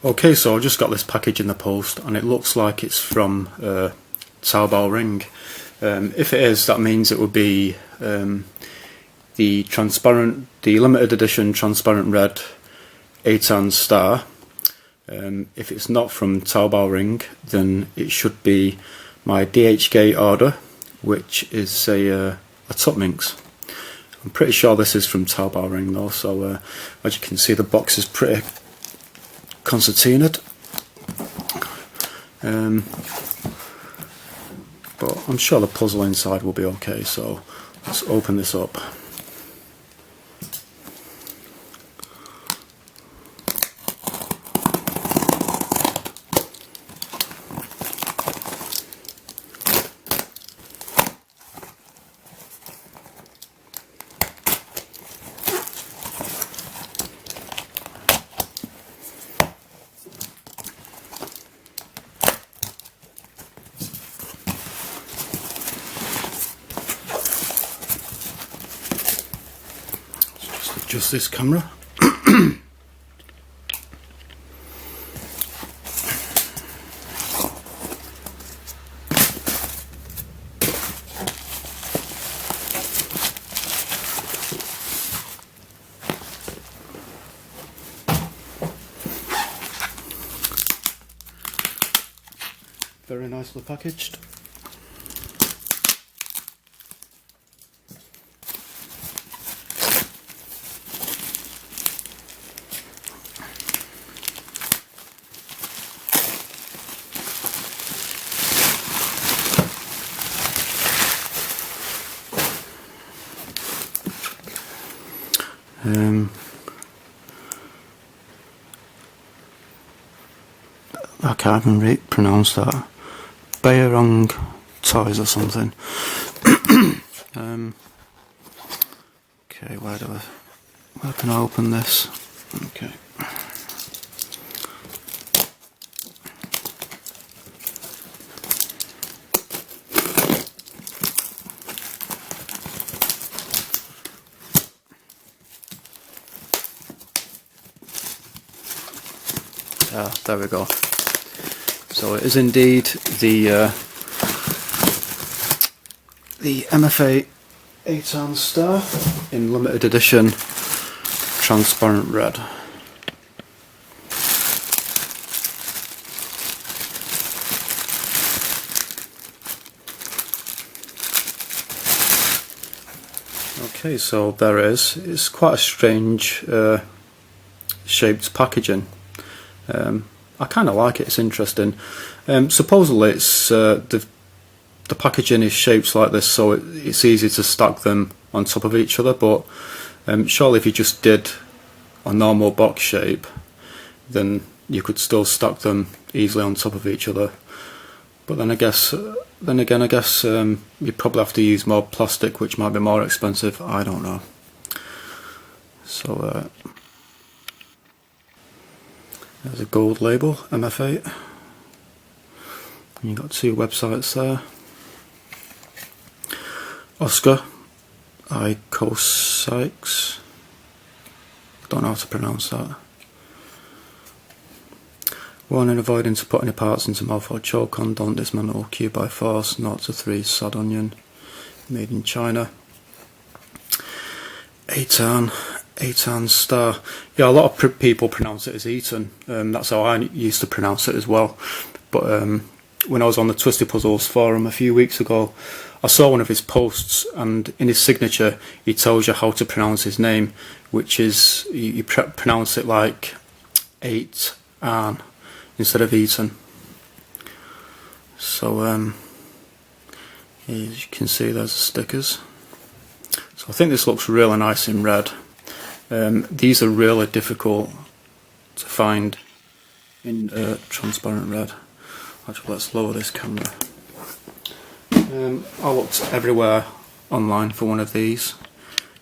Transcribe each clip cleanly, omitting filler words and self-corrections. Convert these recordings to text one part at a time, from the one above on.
Okay, so I just got this package in the post and it looks like it's from Taobao ring. If it is, that means it would be the limited edition transparent red Eitan star. If it's not from Taobao ring, then it should be my DHK order, which is a top minx. I'm pretty sure this is from Taobao ring though, so as you can see the box is pretty concertinaed, but I'm sure the puzzle inside will be okay, so let's open this up. Just this camera. Very nicely packaged. I can't even pronounce that. Bayerong toys or something. Okay, where can I open this? Okay. Ah, there we go. So it is indeed the MFA Eitan star in limited edition transparent red. Okay, so there it is. It's quite a strange shaped packaging. I kind of like it, it's interesting. Supposedly it's the packaging is shaped like this, so it's easy to stack them on top of each other, but surely if you just did a normal box shape, then you could still stack them easily on top of each other. But then again I guess you'd probably have to use more plastic, which might be more expensive, I don't know. So there's a gold label, MF8. And you've got two websites there. Oscar, Icosykes. Don't know how to pronounce that. Warning, avoiding to put any parts into mouth or choke on. Don't dismantle cube by force. 0 to 3 sad onion. Made in China. Eitan star. Yeah, a lot of people pronounce it as Eitan. That's how I used to pronounce it as well. But when I was on the Twisty Puzzles forum a few weeks ago, I saw one of his posts, and in his signature he tells you how to pronounce his name, which is you pronounce it like Eitan instead of Eitan. So as you can see, there's the stickers. So I think this looks really nice in red. These are really difficult to find in transparent red. Actually, let's lower this camera. I looked everywhere online for one of these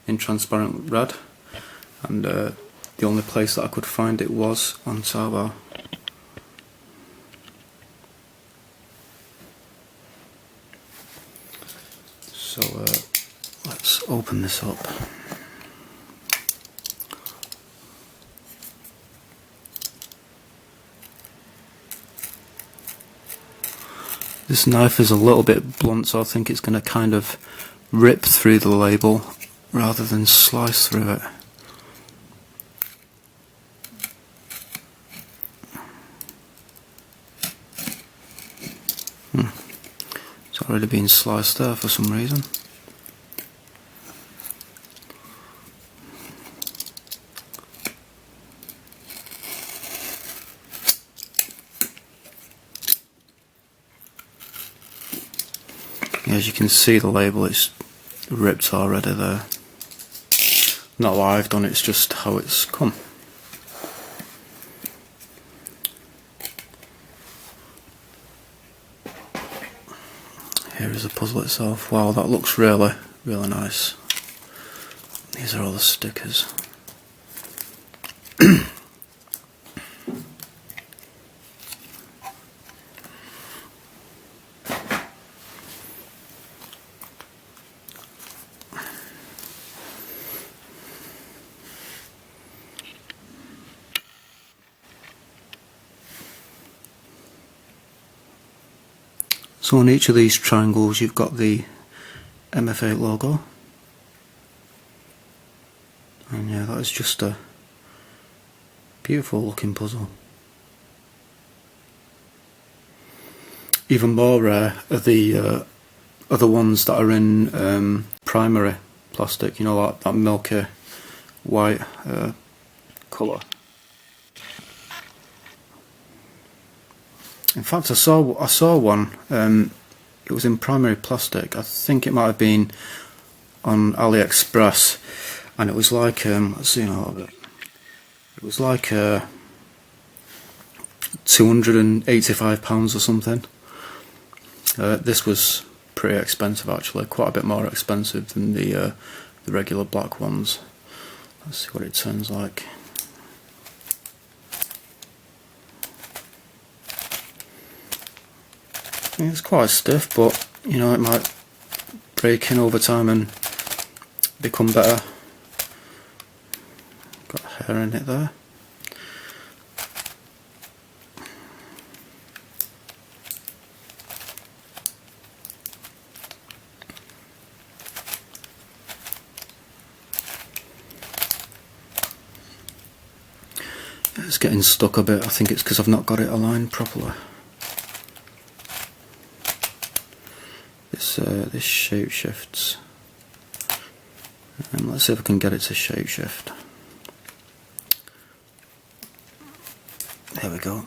in transparent red, and the only place that I could find it was on Taobao. So let's open this up. This knife is a little bit blunt, so I think it's going to kind of rip through the label rather than slice through it. It's already been sliced there for some reason. As you can see, the label is ripped already there. Not what I've done, it's just how it's come. Here is the puzzle itself. Wow, that looks really, really nice. These are all the stickers. So on each of these triangles you've got the MF8 logo, and yeah, that is just a beautiful looking puzzle. Even more rare are the other ones that are in primary plastic, you know, like that milky white colour. In fact, I saw one. It was in primary plastic. I think it might have been on AliExpress, and it was like let's see a little bit. It was like £285 or something. This was pretty expensive actually, quite a bit more expensive than the regular black ones. Let's see what it turns like. It's quite stiff, but you know, it might break in over time and become better. Got hair in it there. It's getting stuck a bit. I think it's because I've not got it aligned properly. This shapeshifts. And let's see if I can get it to shapeshift. There we go.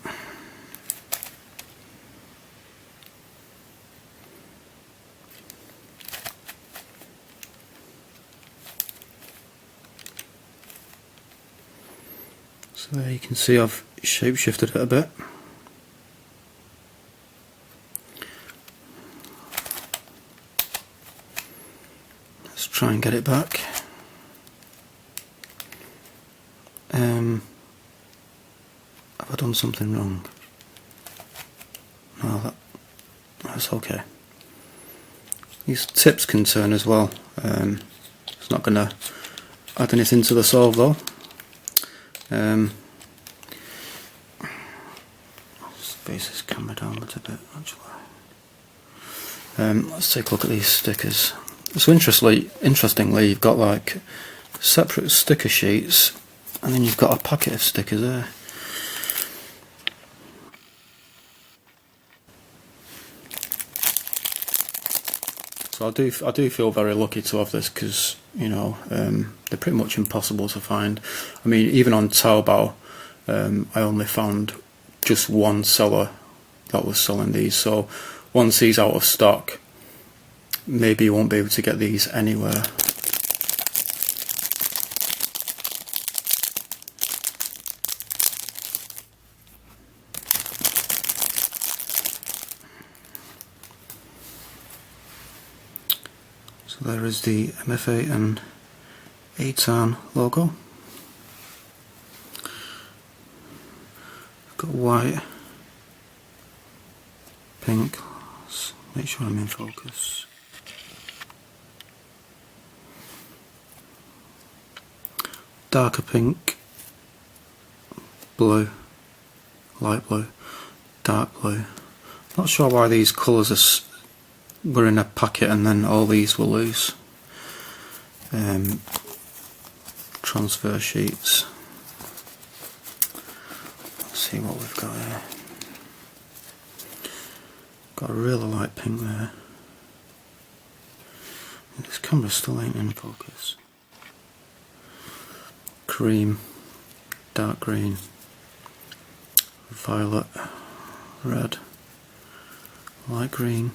So there you can see I've shapeshifted it a bit. Let's try and get it back. Have I done something wrong? No, that's okay. These tips can turn as well. It's not going to add anything to the solve though. Let's face this camera down a little bit actually. Let's take a look at these stickers. So interestingly, you've got like separate sticker sheets, and then you've got a packet of stickers there. So I do feel very lucky to have this, because you know, they're pretty much impossible to find. I mean, even on Taobao, I only found just one seller that was selling these. So once he's out of stock, maybe you won't be able to get these anywhere. So there is the MF8 and Eitan logo. Got white, pink. Let's make sure I'm in focus. Darker pink, blue, light blue, dark blue, Not sure why these colours were in a packet and then all these were loose. Transfer sheets. Let's see what we've got here. Got a really light pink there. This camera still ain't in focus. Cream, dark green, violet, red, light green,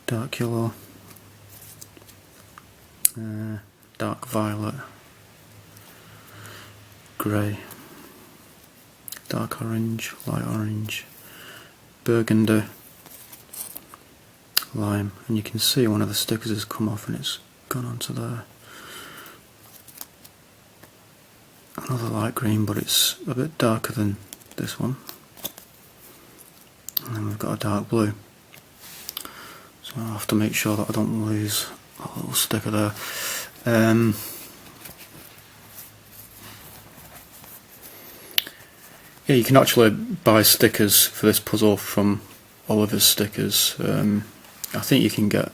dark yellow, dark violet, grey, dark orange, light orange, burgundy, lime, and you can see one of the stickers has come off and it's gone onto there. Another light green, but it's a bit darker than this one. And then we've got a dark blue. So I'll have to make sure that I don't lose a little sticker there. Yeah, you can actually buy stickers for this puzzle from Oliver's Stickers. I think you can get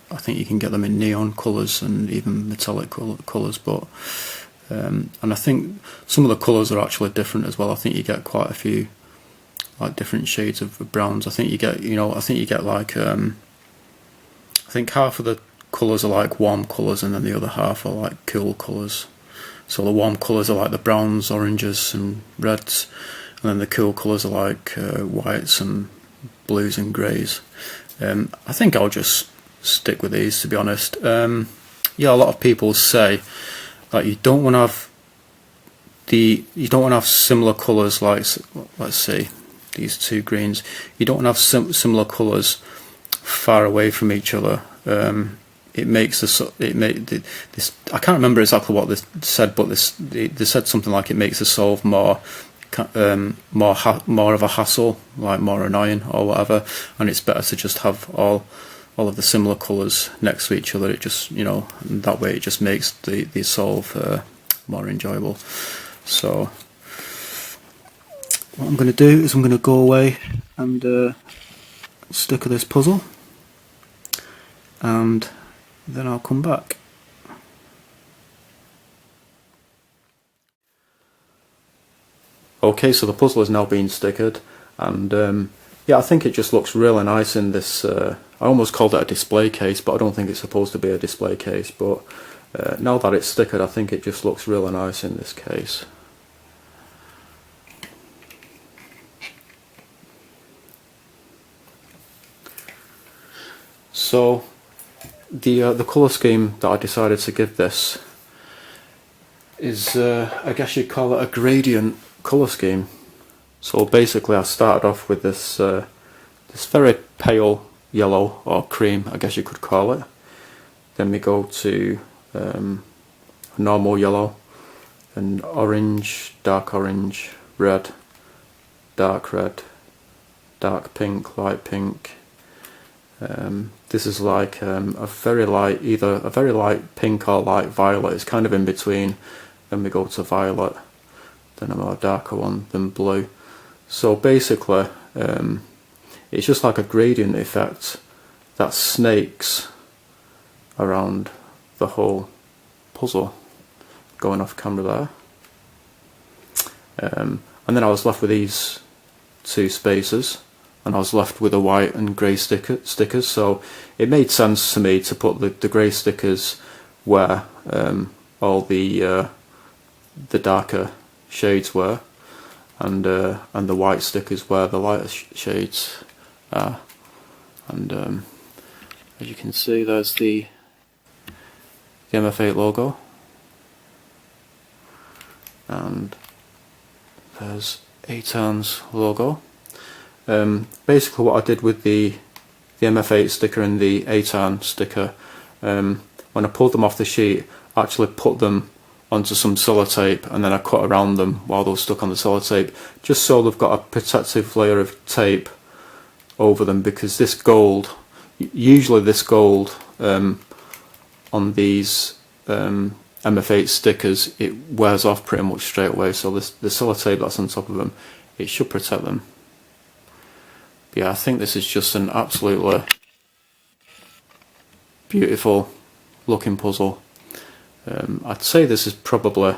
them in neon colours and even metallic colours, but and I think some of the colours are actually different as well. I think you get quite a few like different shades of browns. I think you get like I think half of the colours are like warm colours and then the other half are like cool colours. So the warm colours are like the browns, oranges and reds, and then the cool colours are like whites and blues and greys. I think I'll just stick with these, to be honest. Yeah, a lot of people say that you don't want to have similar colours. Like, let's see, these two greens. You don't want to have similar colours far away from each other. It makes this. I can't remember exactly what they said, but they said something like it makes the solve more of a hassle, like more annoying or whatever, and it's better to just have all of the similar colours next to each other. It just, that way it just makes the solve more enjoyable. So what I'm going to do is I'm going to go away and sticker this puzzle, and then I'll come back. Okay, so the puzzle is now being stickered, and yeah, I think it just looks really nice in this. I almost called it a display case, but I don't think it's supposed to be a display case. But now that it's stickered, I think it just looks really nice in this case. So the colour scheme that I decided to give this is, I guess you'd call it a gradient colour scheme. So basically I started off with this very pale yellow, or cream I guess you could call it. Then we go to a normal yellow, and orange, dark orange, red, dark pink, light pink. This is like a very light pink or light violet. It's kind of in between. Then we go to violet, then a more darker one, then blue. So basically it's just like a gradient effect that snakes around the whole puzzle, going off camera there. And then I was left with these two spaces, and I was left with a white and grey stickers. So it made sense to me to put the grey stickers where all the darker shades were, and the white stickers where the lighter shades are. And as you can see, there's the MF8 logo, and there's Eitan's logo. Basically what I did with the MF8 sticker and the Eitan sticker, when I pulled them off the sheet, I actually put them onto some sellotape, and then I cut around them while they were stuck on the sellotape, just so they've got a protective layer of tape over them, because this gold, usually this gold on these MF8 stickers, it wears off pretty much straight away, so the sellotape that's on top of them, it should protect them. yeah, I think this is just an absolutely beautiful looking puzzle. I'd say this is probably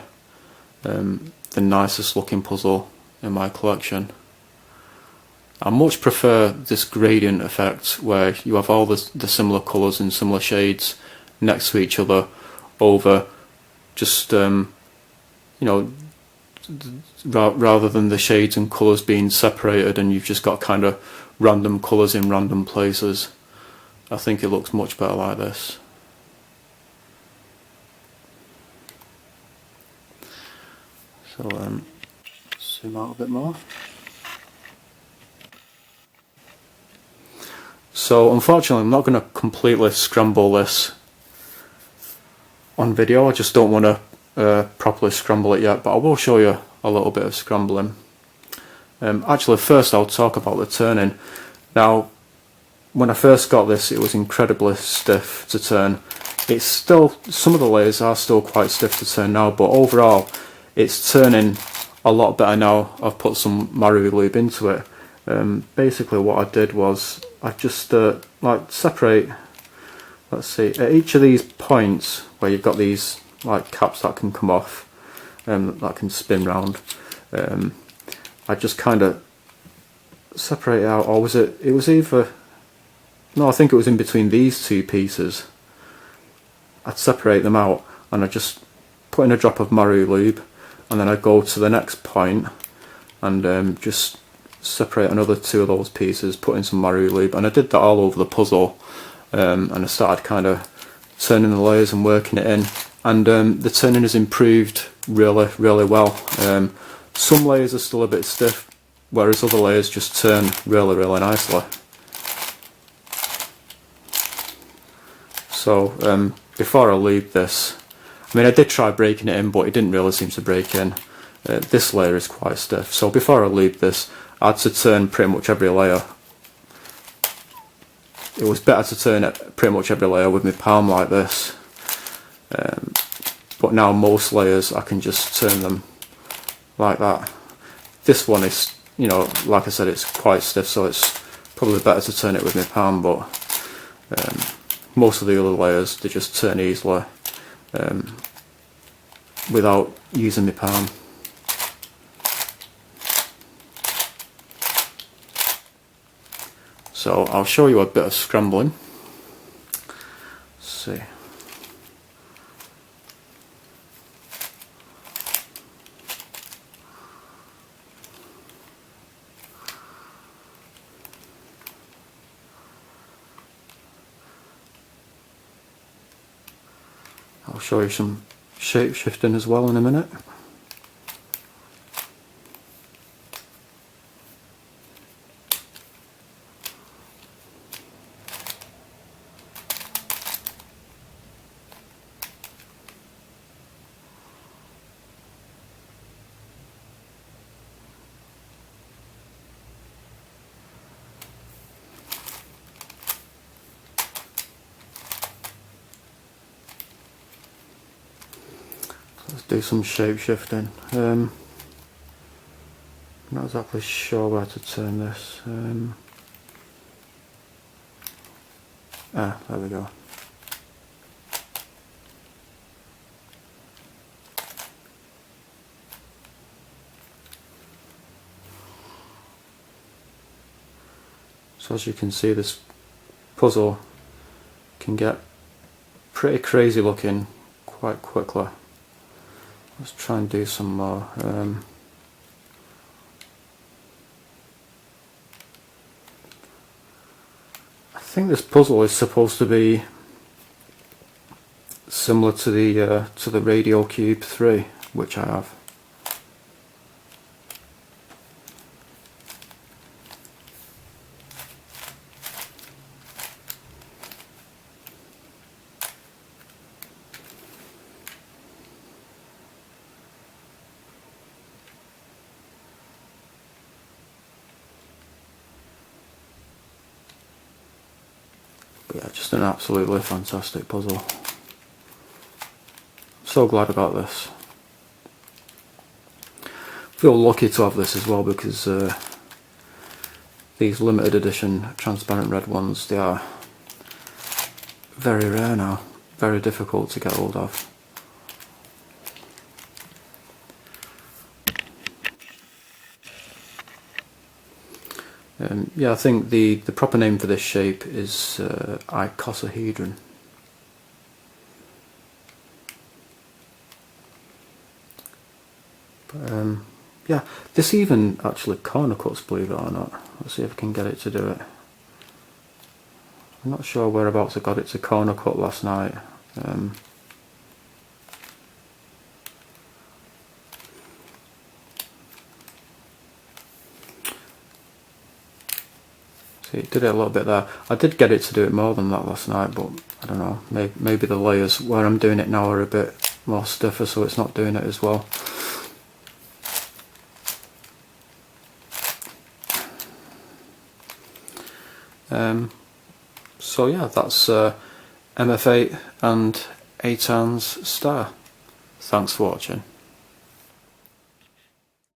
the nicest looking puzzle in my collection. I much prefer this gradient effect where you have all the similar colours and similar shades next to each other over just you know, rather than the shades and colours being separated and you've just got kind of random colours in random places. I think it looks much better like this. So zoom out a bit more. So unfortunately I'm not going to completely scramble this on video. I just don't want to properly scramble it yet, but I will show you a little bit of scrambling. Actually first I'll talk about the turning. Now when I first got this it was incredibly stiff to turn. It's still, some of the layers are still quite stiff to turn now, but overall it's turning a lot better now. I've put some Maru lube into it. Basically what I did was I just like separate, let's see, at each of these points where you've got these like caps that can come off, that can spin round, I just kind of separate it out, or was it was either, no, I think it was in between these two pieces. I'd separate them out and I'd just put in a drop of Maru lube, and then I'd go to the next point and just separate another two of those pieces, put in some Maru lube, and I did that all over the puzzle, and I started kind of turning the layers and working it in, and the turning has improved really well. Some layers are still a bit stiff, whereas other layers just turn really nicely. So before I lube this, I mean I did try breaking it in but it didn't really seem to break in. This layer is quite stiff, so before I lube this I had to turn pretty much every layer. It was better to turn it pretty much every layer with my palm like this, but now most layers I can just turn them like that. This one is, you know, like I said, it's quite stiff, so it's probably better to turn it with my palm, but most of the other layers they just turn easily without using my palm. So I'll show you a bit of scrambling. Let's see. I'll show you some shape shifting as well in a minute. Let's do some shape shifting. Not exactly sure where to turn this. There we go. So as you can see, this puzzle can get pretty crazy looking quite quickly. Let's try and do some more. I think this puzzle is supposed to be similar to the Radio Cube 3, which I have. But yeah, just an absolutely fantastic puzzle. I'm so glad about this. I feel lucky to have this as well because these limited edition transparent red ones, they are very rare now, very difficult to get hold of. Yeah, I think the proper name for this shape is icosahedron. But, yeah, this even actually corner cuts, believe it or not. Let's see if I can get it to do it. I'm not sure whereabouts I got it to corner cut last night. See, it did it a little bit there. I did get it to do it more than that last night, but I don't know, maybe the layers where I'm doing it now are a bit more stiffer, so it's not doing it as well. So yeah, that's MF8 and Eitan's star. Thanks for watching.